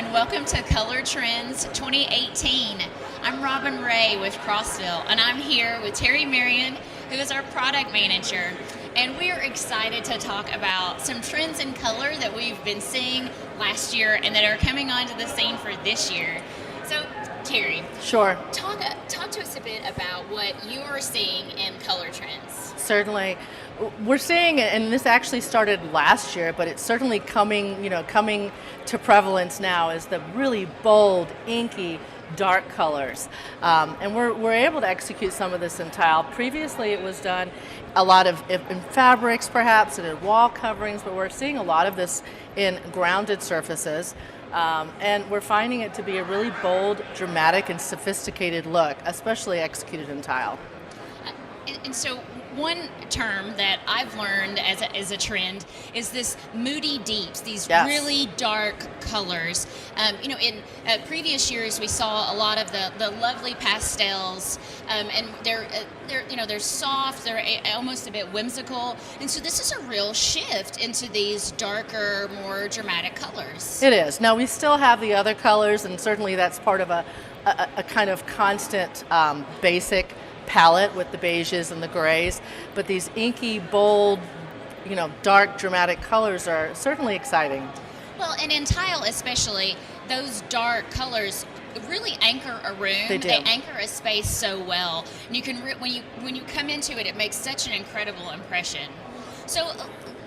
and welcome to Color Trends 2018. I'm Robin Ray with Crossville, and I'm here with Terry Marion, who is our product manager. And we are excited to talk about some trends in color that we've been seeing last year and that are coming onto the scene for this year. So, Terry, Sure. talk to us a bit about what you are seeing in color trends. Certainly. We're seeing, and this actually started last year, but it's certainly coming to prevalence now, is the really bold, inky, dark colors. And we're able to execute some of this in tile. Previously it was done a lot of in fabrics perhaps and in wall coverings, but we're seeing a lot of this in grounded surfaces. And we're finding it to be a really bold, dramatic, and sophisticated look, especially executed in tile. And so one term that I've learned as a trend is this moody deeps, these Yes. really dark colors. In previous years we saw a lot of the lovely pastels, and they're soft, they're almost a bit whimsical, and so this is a real shift into these darker, more dramatic colors. It is. Now we still have the other colors, and certainly that's part of a kind of constant basic palette with the beiges and the grays, but these inky, bold, dark, dramatic colors are certainly exciting. Well, and in tile especially, those dark colors really anchor a room. They do. They anchor a space so well. And you can when you come into it, it makes such an incredible impression. So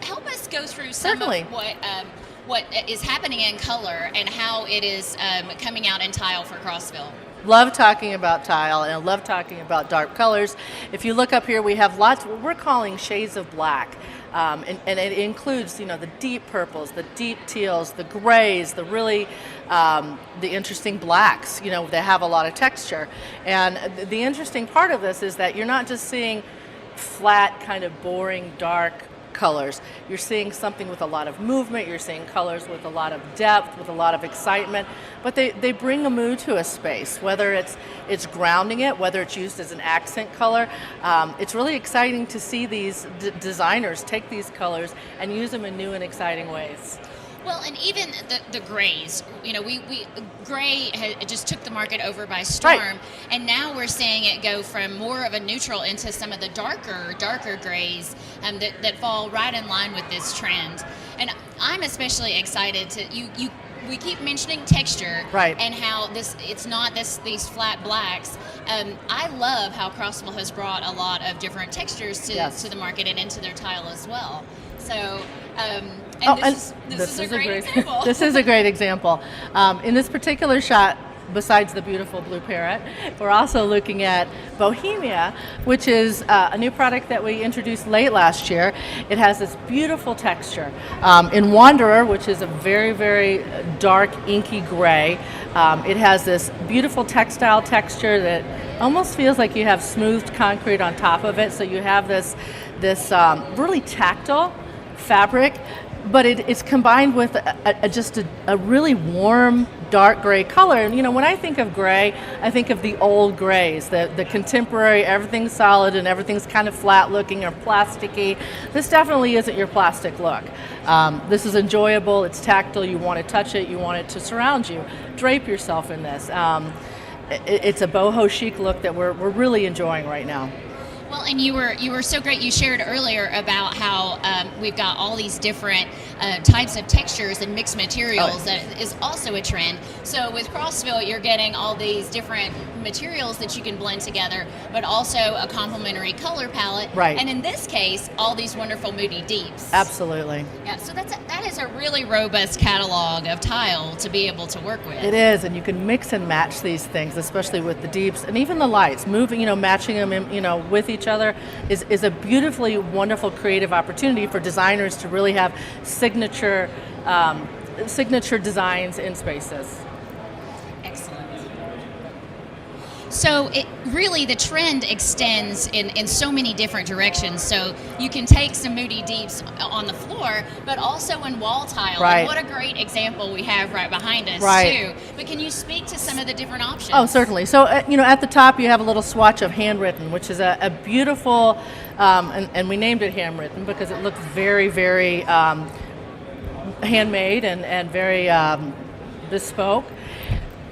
help us go through some Certainly. of what is happening in color and how it is coming out in tile for Crossville. Love talking about tile, and I love talking about dark colors. If you look up here, we have lots, what we're calling shades of black. And it includes, the deep purples, the deep teals, the grays, the really, the interesting blacks, they have a lot of texture. And the interesting part of this is that you're not just seeing flat, kind of boring, dark colors. You're seeing something with a lot of movement, you're seeing colors with a lot of depth, with a lot of excitement, but they bring a mood to a space, whether it's grounding it, whether it's used as an accent color. It's really exciting to see these designers take these colors and use them in new and exciting ways. Well, and even the grays, gray just took the market over by storm, Right. and now we're seeing it go from more of a neutral into some of the darker grays that fall right in line with this trend. And I'm especially excited we keep mentioning texture, Right. and how it's not these flat blacks. I love how Crossville has brought a lot of different textures Yes. to the market and into their tile as well. So. This is a great example. This is a great example. In this particular shot, besides the beautiful blue parrot, we're also looking at Bohemia, which is a new product that we introduced late last year. It has this beautiful texture. In Wanderer, which is a very, very dark, inky gray, it has this beautiful textile texture that almost feels like you have smoothed concrete on top of it. So you have this really tactile fabric, but it's combined with just a really warm, dark gray color. And when I think of gray, I think of the old grays, the contemporary, everything's solid and everything's kind of flat looking or plasticky. This definitely isn't your plastic look. This is enjoyable, it's tactile, you want to touch it, you want it to surround you. Drape yourself in this. It's a boho chic look that we're really enjoying right now. Well, and you were so great. You shared earlier about how we've got all these different types of textures and mixed materials. That is also a trend. So with Crossville, you're getting all these different materials that you can blend together, but also a complementary color palette. Right. And in this case, all these wonderful moody deeps. Absolutely. Yeah. So that is a really robust catalog of tile to be able to work with. It is, and you can mix and match these things, especially with the deeps and even the lights. Moving, matching them, with each other is a beautifully wonderful creative opportunity for designers to really have signature designs in spaces. Excellent. So the trend extends in so many different directions. So you can take some moody deeps on the floor, but also in wall tile. Right. And what a great example we have right behind us, Right. too. But can you speak to some of the different options? Oh, certainly. So, at the top you have a little swatch of Handwritten, which is a beautiful, and we named it Handwritten because it looks very, very handmade and very bespoke.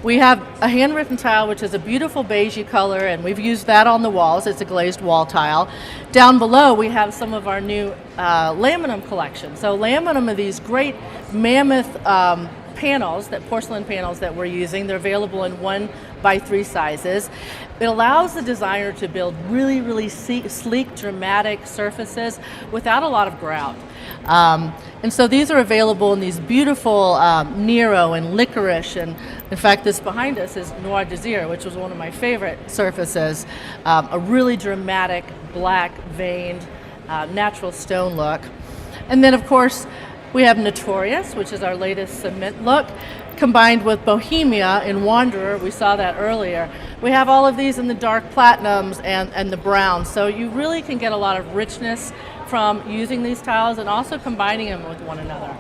We have a handwritten tile, which is a beautiful beigey color, and we've used that on the walls. It's a glazed wall tile. Down below, we have some of our new laminum collection. So laminum are these great mammoth panels, porcelain panels that we're using. They're available in 1x3 sizes. It allows the designer to build really, really sleek, dramatic surfaces without a lot of grout. And so these are available in these beautiful Nero and licorice, and in fact this behind us is Noir Désir, which was one of my favorite surfaces. A really dramatic black veined natural stone look. And then of course we have Notorious, which is our latest cement look, combined with Bohemia in Wanderer. We saw that earlier. We have all of these in the dark platinums and the browns, so you really can get a lot of richness from using these tiles and also combining them with one another.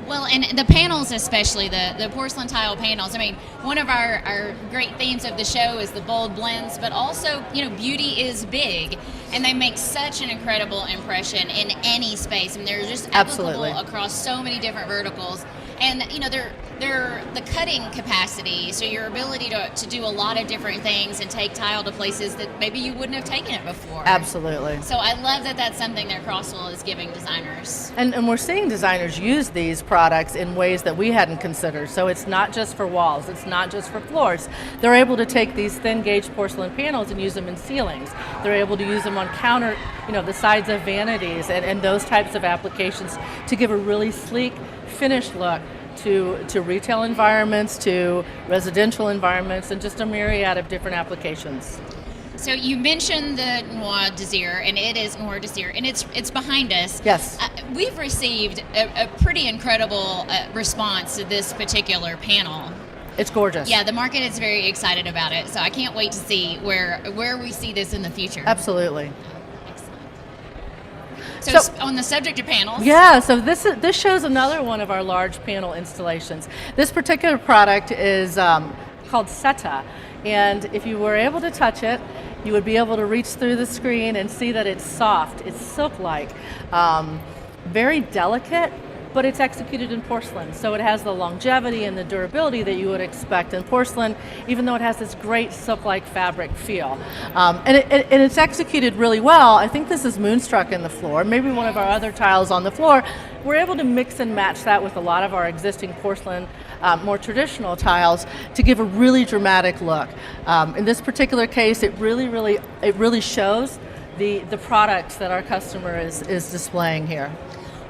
Well, and the panels, especially the porcelain tile panels. I mean, one of our great themes of the show is the bold blends, but also, beauty is big, and they make such an incredible impression in any space. And they're just applicable across so many different verticals. And they're the cutting capacity, so your ability to do a lot of different things and take tile to places that maybe you wouldn't have taken it before. Absolutely. So I love that that's something that Crossville is giving designers. And we're seeing designers use these products in ways that we hadn't considered. So it's not just for walls, it's not just for floors. They're able to take these thin gauge porcelain panels and use them in ceilings. They're able to use them on counter, the sides of vanities and those types of applications to give a really sleek, finished look to retail environments, to residential environments, and just a myriad of different applications. So you mentioned the Noir Désir, and it is Noir Désir, and it's behind us. Yes. We've received a pretty incredible response to this particular panel. It's gorgeous. Yeah, the market is very excited about it, so I can't wait to see where we see this in the future. Absolutely. So on the subject of panels. Yeah, so this shows another one of our large panel installations. This particular product is called Seta, and if you were able to touch it, you would be able to reach through the screen and see that it's soft, it's silk-like, very delicate, but it's executed in porcelain, so it has the longevity and the durability that you would expect in porcelain, even though it has this great silk-like fabric feel. And it's executed really well. I think this is Moonstruck in the floor, maybe one of our other tiles on the floor. We're able to mix and match that with a lot of our existing porcelain, more traditional tiles to give a really dramatic look. In this particular case, it really shows the products that our customer is displaying here.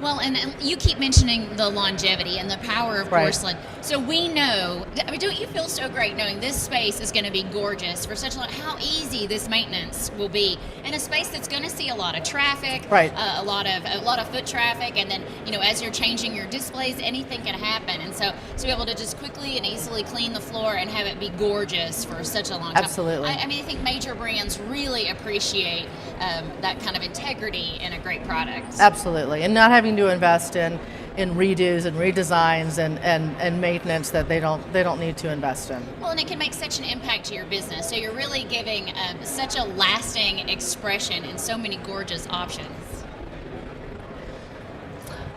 Well, and you keep mentioning the longevity and the power of porcelain. Right. So we know, don't you feel so great knowing this space is going to be gorgeous for such how easy this maintenance will be in a space that's going to see a lot of traffic, right. a lot of foot traffic, and then, as you're changing your displays, anything can happen. And so to be able to just quickly and easily clean the floor and have it be gorgeous for such a long time. Absolutely. I think major brands really appreciate that kind of integrity in a great product. Absolutely. And not having to invest in redos and redesigns and maintenance that they don't need to invest in. Well, and it can make such an impact to your business. So you're really giving such a lasting expression in so many gorgeous options.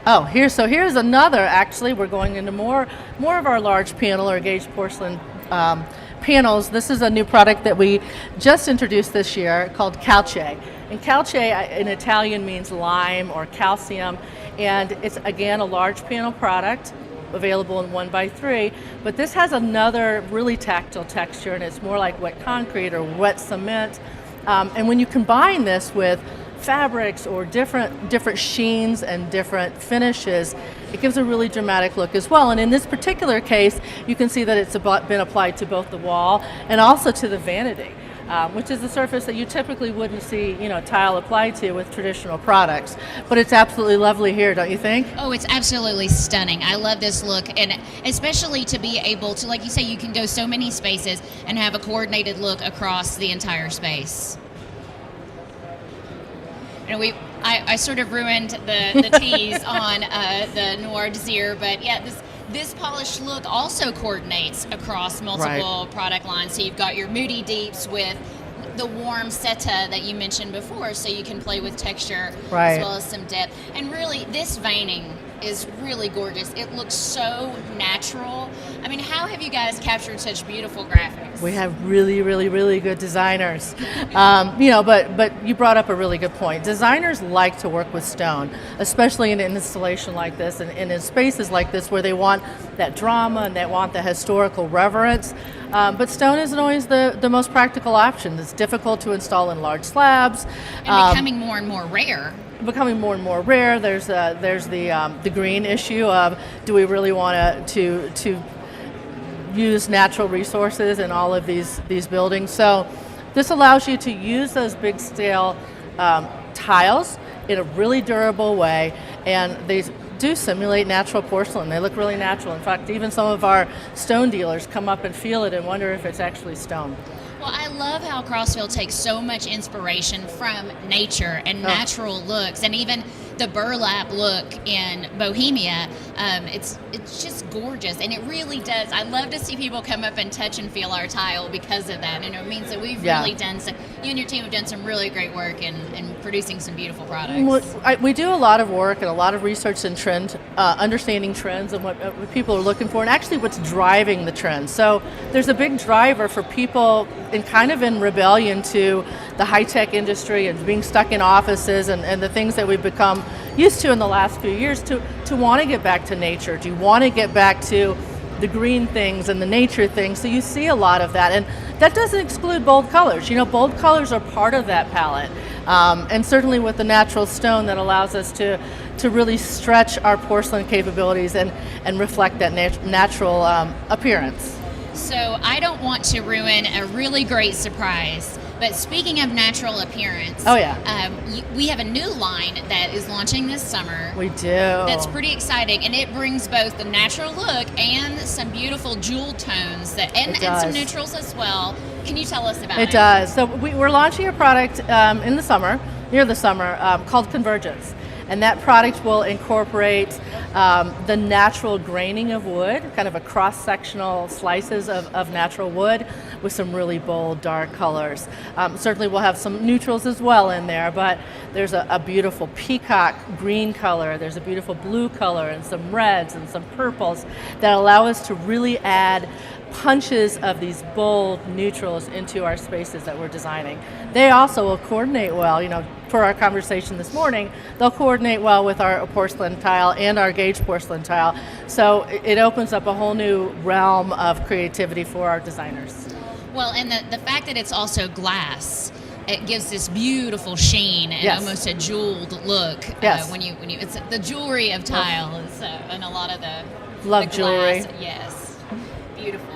Oh, here's another. Actually, we're going into more of our large panel or gauged porcelain panels. This is a new product that we just introduced this year called Calce. And Calce in Italian means lime or calcium, and it's again a large panel product available in 1x3, but this has another really tactile texture, and it's more like wet concrete or wet cement. And when you combine this with fabrics or different sheens and different finishes, it gives a really dramatic look as well. And in this particular case, you can see that it's been applied to both the wall and also to the vanity, which is a surface that you typically wouldn't see, tile applied to with traditional products. But it's absolutely lovely here, don't you think? Oh, it's absolutely stunning. I love this look, and especially to be able to, like you say, you can go so many spaces and have a coordinated look across the entire space. I sort of ruined the tease on the Noir Désir, but yeah, this polished look also coordinates across multiple product lines. So you've got your Moody Deeps with the warm Seta that you mentioned before, so you can play with texture as well as some depth. And really, this veining is really gorgeous. It looks so natural. I mean, how have you guys captured such beautiful graphics? We have really, really, really good designers. But you brought up a really good point. Designers like to work with stone, especially in an installation like this and in spaces like this where they want that drama and they want the historical reverence. But stone isn't always the most practical option. It's difficult to install in large slabs. And becoming more and more rare. Becoming more and more rare. There's the green issue of, do we really want to use natural resources in all of these buildings? So this allows you to use those big scale tiles in a really durable way, and they do simulate natural porcelain. They look really natural. In fact, even some of our stone dealers come up and feel it and wonder if it's actually stone. Well, I love how Crossville takes so much inspiration from nature and natural looks, and even the burlap look in Bohemia. It's just gorgeous, and it really does. I love to see people come up and touch and feel our tile because of that, and it means that we've really done some. You and your team have done some really great work in producing some beautiful products. We do a lot of work and a lot of research and trend, understanding trends and what people are looking for, and actually what's driving the trends. So there's a big driver for people in rebellion to the high-tech industry and being stuck in offices and the things that we've become used to in the last few years to want to get back to nature. Do you want to get back to the green things and the nature things? So you see a lot of that, and that doesn't exclude bold colors. Bold colors are part of that palette, and certainly with the natural stone that allows us to really stretch our porcelain capabilities and reflect that natural appearance. So I don't want to ruin a really great surprise, but speaking of natural appearance, we have a new line that is launching this summer. We do. That's pretty exciting, and it brings both the natural look and some beautiful jewel tones and some neutrals as well. Can you tell us about it? It does. So we're launching a product near the summer, called Convergence. And that product will incorporate the natural graining of wood, kind of a cross-sectional slices of natural wood with some really bold, dark colors. Certainly we'll have some neutrals as well in there, but there's a beautiful peacock green color, there's a beautiful blue color, and some reds and some purples that allow us to really add punches of these bold neutrals into our spaces that we're designing. They also will coordinate well, for our conversation this morning, they'll coordinate well with our porcelain tile and our gauge porcelain tile. So it opens up a whole new realm of creativity for our designers. Well, and the fact that it's also glass, it gives this beautiful sheen and almost a jeweled look. When you it's the jewelry of tile and a lot of the jewelry. Yes, beautiful.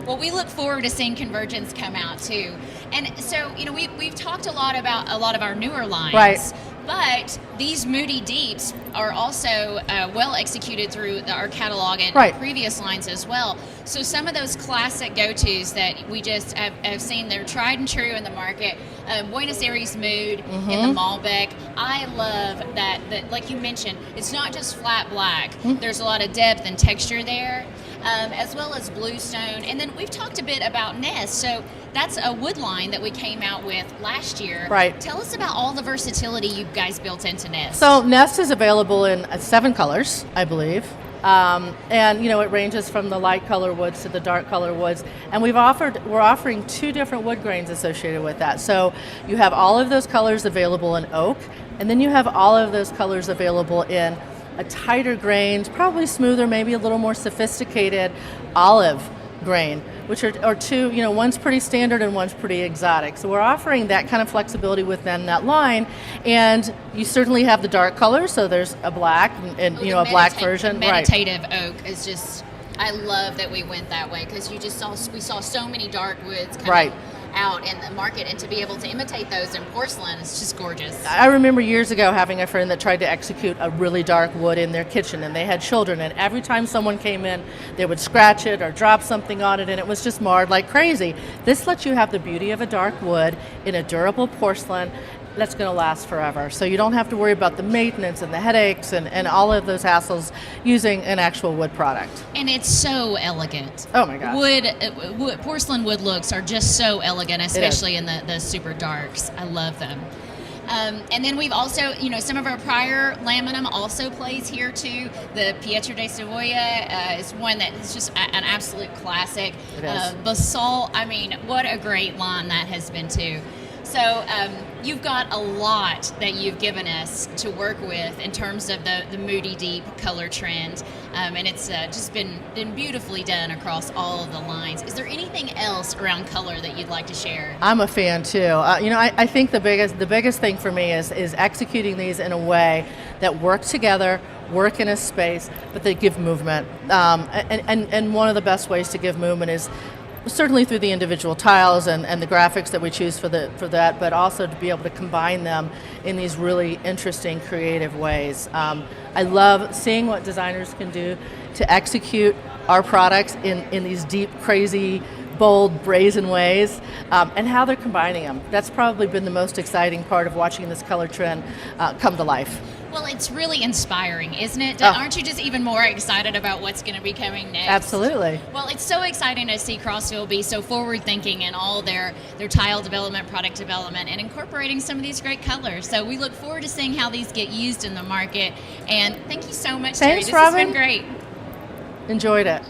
Well, we look forward to seeing Convergence come out too. And so, we've talked a lot about a lot of our newer lines. Right. But these Moody Deeps are also well executed through our catalog and previous lines as well. So some of those classic go-tos that we just have seen, they're tried and true in the market. Buenos Aires Mood in the Malbec. I love that, like you mentioned, it's not just flat black. There's a lot of depth and texture there. As well as bluestone. And then we've talked a bit about Nest. So that's a wood line that we came out with last year. Right. Tell us about all the versatility you guys built into Nest. So Nest is available in 7 colors, I believe. And it ranges from the light color woods to the dark color woods. And we're offering 2 different wood grains associated with that. So you have all of those colors available in oak, and then you have all of those colors available in a tighter grained, probably smoother, maybe a little more sophisticated olive grain, which are 2, one's pretty standard and one's pretty exotic. So we're offering that kind of flexibility within that line, and you certainly have the dark colors. So there's a black and a black version. Meditative oak is just. I love that we went that way because we saw so many dark woods coming out in the market, and to be able to imitate those in porcelain is just gorgeous. I remember years ago having a friend that tried to execute a really dark wood in their kitchen, and they had children, and every time someone came in, they would scratch it or drop something on it, and it was just marred like crazy. This lets you have the beauty of a dark wood in a durable porcelain that's going to last forever. So you don't have to worry about the maintenance and the headaches and all of those hassles using an actual wood product. And it's so elegant. Oh my gosh. Porcelain wood looks are just so elegant, especially in the super darks. I love them. And then we've also, some of our prior laminum also plays here too. The Pietro de Savoia is one that is just an absolute classic. It is. Basalt, I mean, what a great line that has been too. So you've got a lot that you've given us to work with in terms of the Moody Deep color trend, and it's just been beautifully done across all of the lines. Is there anything else around color that you'd like to share? I'm a fan too. I think the biggest thing for me is executing these in a way that work together, work in a space, but they give movement. And one of the best ways to give movement is certainly through the individual tiles and the graphics that we choose for that, but also to be able to combine them in these really interesting, creative ways. I love seeing what designers can do to execute our products in these deep, crazy, bold, brazen ways, and how they're combining them. That's probably been the most exciting part of watching this color trend come to life. Well, it's really inspiring, isn't it? Oh. Aren't you just even more excited about what's going to be coming next? Absolutely. Well, it's so exciting to see Crossville be so forward-thinking in all their tile development, product development, and incorporating some of these great colors. So we look forward to seeing how these get used in the market. And thank you so much, Terry. Thanks, This Robin. has been great. Enjoyed it.